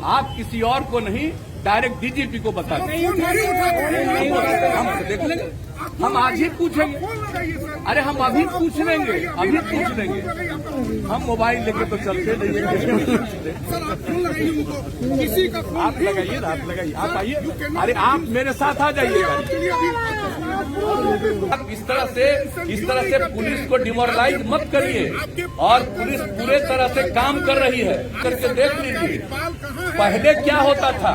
आप किसी और को नहीं, डायरेक्ट डीजीपी को बता दें। हम देख लेंगे, हम आज ही पूछेंगे। अरे हम अभी पूछ लेंगे, अभी पूछ लेंगे। हम मोबाइल लेके तो चलते नहीं है। आप लगाइए, आप लगाइए, आप आइए। अरे आप मेरे साथ आ जाइएगा। आप इस तरह से पुलिस को डिमोरलाइज मत करिए। और पुलिस पूरे तरह से काम कर रही है, करके देख लीजिए। पहले क्या होता था,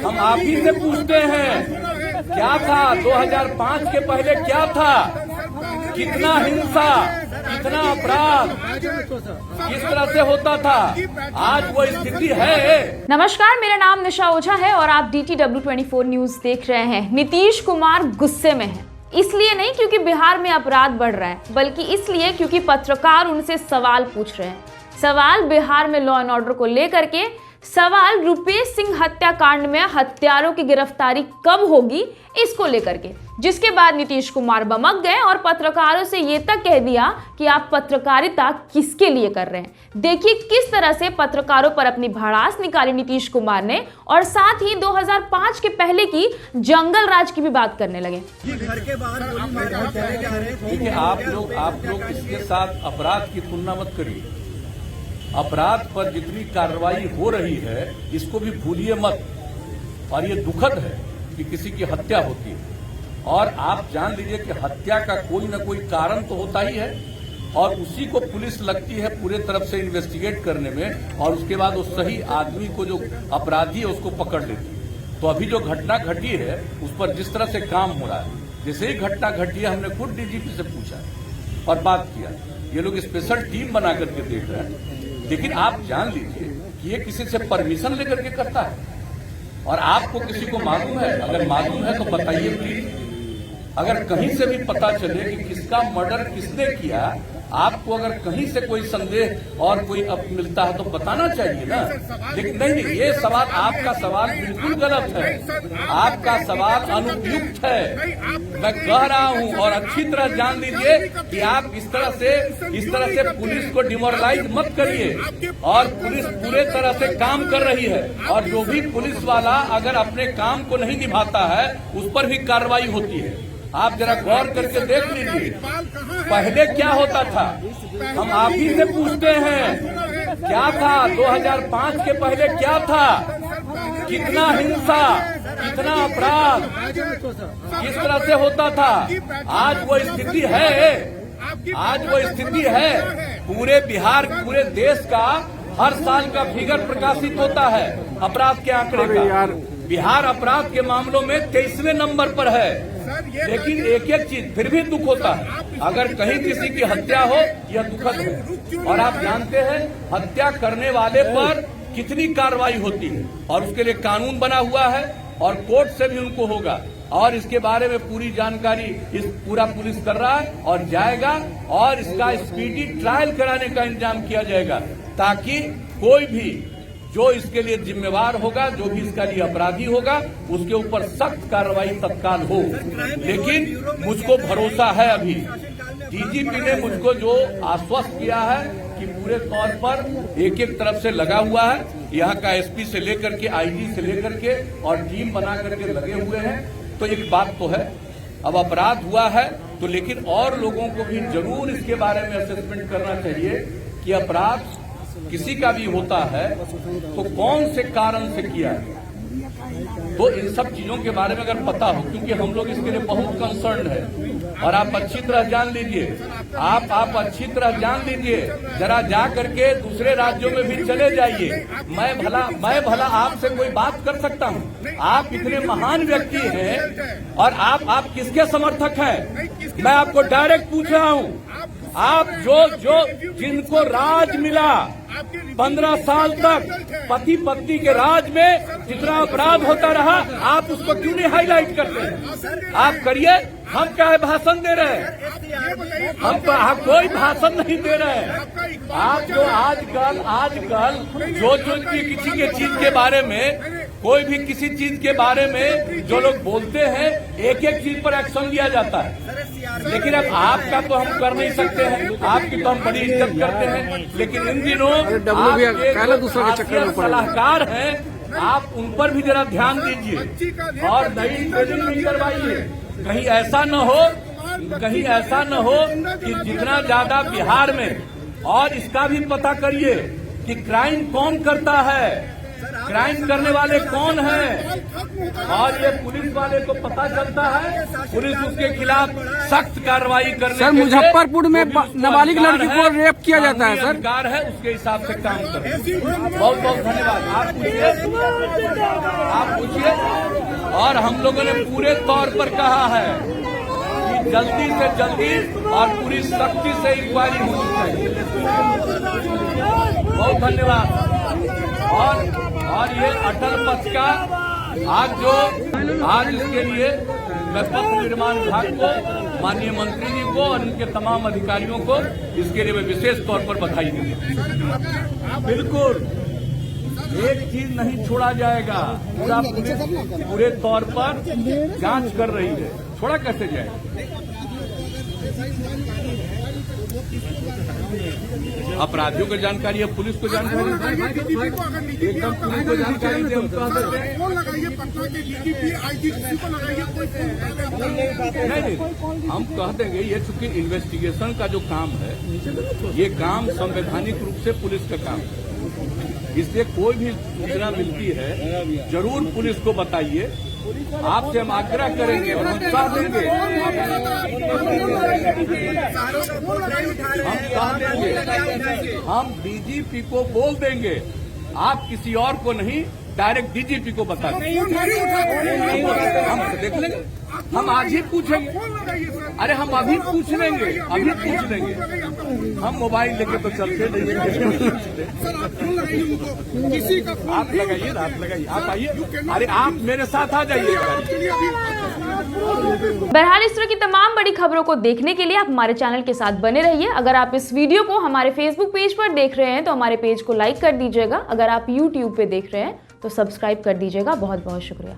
हम आप ही से पूछते हैं, क्या था 2005 के पहले क्या था? कितना हिंसा, कितना अपराध किस तरह से होता था? आज वो स्थिति है। नमस्कार, मेरा नाम निशा ओझा है और आप DTW 24 न्यूज देख रहे हैं। नीतीश कुमार गुस्से में हैं। इसलिए नहीं क्योंकि बिहार में अपराध बढ़ रहा है, बल्कि इसलिए क्योंकि पत्रकार उनसे सवाल पूछ रहे हैं। सवाल बिहार में लॉ एंड ऑर्डर को लेकर के, सवाल रुपेश सिंह हत्याकांड में हत्यारों की गिरफ्तारी कब होगी इसको लेकर के, जिसके बाद नीतीश कुमार बमक गए और पत्रकारों से ये तक कह दिया कि आप पत्रकारिता किसके लिए कर रहे हैं। देखिए किस तरह से पत्रकारों पर अपनी भड़ास निकाली नीतीश कुमार ने, और साथ ही 2005 के पहले की जंगल राज की भी बात करने लगे। घर के बाहर देखिए, आप लोग इसके साथ अपराध की तुलना मत करिए। अपराध पर जितनी कार्रवाई हो रही है इसको भी भूलिए मत। और ये दुखद है कि किसी की हत्या होती है, और आप जान लीजिए कि हत्या का कोई न कोई कारण तो होता ही है, और उसी को पुलिस लगती है पूरे तरफ से इन्वेस्टिगेट करने में, और उसके बाद उस सही आदमी को, जो अपराधी है, उसको पकड़ लेती है। तो अभी जो घटना घटी है उस पर जिस तरह से काम हो रहा है, जैसे ही घटना घटी है हमने खुद डीजीपी से पूछा और बात किया। ये लोग स्पेशल टीम बना करके देख रहे हैं। लेकिन आप जान लीजिए कि ये किसी से परमिशन लेकर के करता है। और आपको किसी को मालूम है? अगर मालूम है तो बताइए प्लीज। अगर कहीं से भी पता चले कि किसका मर्डर किसने किया, आपको अगर कहीं से कोई संदेह और कोई मिलता है तो बताना चाहिए ना। लेकिन नहीं, ये सवाल, आपका सवाल बिल्कुल गलत है। आपका सवाल अनुपयुक्त है। मैं कह रहा हूं, और अच्छी तरह जान लीजिए कि आप इस तरह से पुलिस को डिमोरलाइज मत करिए। और पुलिस पूरे तरह से काम कर रही है, और जो भी पुलिस वाला अगर अपने काम को नहीं निभाता है उस पर भी कार्रवाई होती है। आप जरा गौर करके देख लीजिए। पहले क्या होता था, हम आप ही से पूछते हैं, क्या था 2005 के पहले क्या था? कितना हिंसा, कितना अपराध किस तरह से होता था? आज वो स्थिति है। आज वो स्थिति है। पूरे बिहार, पूरे देश का हर साल का फिगर प्रकाशित होता है अपराध के आंकड़े का। बिहार अपराध के मामलों में 23वें नंबर पर है। लेकिन एक एक चीज फिर भी दुख होता है। अगर कहीं किसी की हत्या हो, यह दुखद है। और आप जानते हैं हत्या करने वाले पर कितनी कार्रवाई होती है, और उसके लिए कानून बना हुआ है, और कोर्ट से भी उनको होगा। और इसके बारे में पूरी जानकारी इस पूरा पुलिस कर रहा है और जाएगा, और इसका स्पीडी ट्रायल कराने का इंतजाम किया जाएगा, ताकि कोई भी जो इसके लिए जिम्मेवार होगा, जो भी इसका लिए अपराधी होगा, उसके ऊपर सख्त कार्रवाई तत्काल हो। लेकिन मुझको भरोसा है, अभी डीजीपी ने मुझको जो आश्वस्त किया है कि पूरे तौर पर एक एक तरफ से लगा हुआ है, यहाँ का एसपी से लेकर के आईजी से लेकर के, और टीम बना करके लगे हुए हैं। तो एक बात तो है, अब अपराध हुआ है तो, लेकिन और लोगों को भी जरूर इसके बारे में असेसमेंट करना चाहिए कि अपराध किसी का भी होता है तो कौन से कारण से किया है। तो इन सब चीजों के बारे में अगर पता हो, क्योंकि हम लोग इसके लिए बहुत कंसर्न है। और आप अच्छी तरह जान लीजिए, आप अच्छी तरह जान लीजिए, जरा जा करके दूसरे राज्यों में भी चले जाइए। मैं भला आपसे कोई बात कर सकता हूँ? आप इतने महान व्यक्ति हैं, और आप किसके समर्थक हैं? मैं आपको डायरेक्ट पूछ रहा हूँ। आप जो जिनको राज मिला 15 साल तक, पति पत्नी के राज में जितना अपराध होता रहा, आप उसको क्यों नहीं हाईलाइट करते हैं? आप करिए। हम क्या भाषण दे रहे हैं? हम कोई भाषण नहीं दे रहे हैं। आप जो आजकल जो किसी के चीज के बारे में कोई भी किसी चीज के बारे में जो लोग बोलते हैं एक एक चीज पर एक्शन लिया जाता है। लेकिन अब आपका तो हम कर नहीं सकते हैं, आपकी तो हम बड़ी इज्जत करते हैं, लेकिन इन दिनों आपके सलाहकार हैं, आप उन पर भी जरा ध्यान दीजिए और नई ट्रेनिंग भी करवाइए। कहीं ऐसा न हो कि जितना ज्यादा बिहार में, और इसका भी पता करिए कि क्राइम कौन करता है, क्राइम करने वाले कौन हैं, और ये पुलिस वाले को पता चलता है, पुलिस उसके खिलाफ सख्त कार्रवाई करने सर, मुजफ्फरपुर में नाबालिग लड़की को रेप किया जाता है सर, अधिकार है उसके हिसाब से काम करें। बहुत बहुत धन्यवाद। आप पूछिए। और हम लोगों ने पूरे तौर पर कहा है कि जल्दी से जल्दी और पूरी सख्ती से इंक्वायरी होनी चाहिए। बहुत धन्यवाद। और ये अटल पथ का आज इसके लिए मैं पथ निर्माण विभाग को, माननीय मंत्री जी को और उनके तमाम अधिकारियों को इसके लिए मैं विशेष तौर पर बधाई दूंगा। बिल्कुल एक चीज नहीं छोड़ा जाएगा। पूरा पुलिस पूरे तौर पर जांच कर रही है, छोड़ा कैसे जाएगा। अपराधियों को जानकारी है, पुलिस को जानकारी एकदम पुलिस को जानकारी दे। नहीं, हम कह देंगे ये चूंकि इन्वेस्टिगेशन का जो काम है, ये काम संवैधानिक रूप से पुलिस का काम है, इसलिए कोई भी सूचना मिलती है जरूर पुलिस को बताइए। आपसे हम आग्रह करेंगे और हम कह देंगे, हम डीजीपी को बोल देंगे, आप किसी और को नहीं, डायरेक्ट डीजीपी को बता देंगे। हम देख लेंगे, हम आज ही पूछेंगे। अरे हम अभी पूछ लेंगे, हम मोबाइल लेके तो चलते नहीं। आप लगाइए, आप आइए। अरे आप मेरे साथ आ जाइए। बहरहाल इस तरह की तमाम बड़ी खबरों को देखने के लिए आप हमारे चैनल के साथ बने रहिए। अगर आप इस वीडियो को हमारे फेसबुक पेज पर देख रहे हैं तो हमारे पेज को लाइक कर दीजिएगा। अगर आप यूट्यूब पे देख रहे हैं तो सब्सक्राइब कर दीजिएगा। बहुत बहुत शुक्रिया।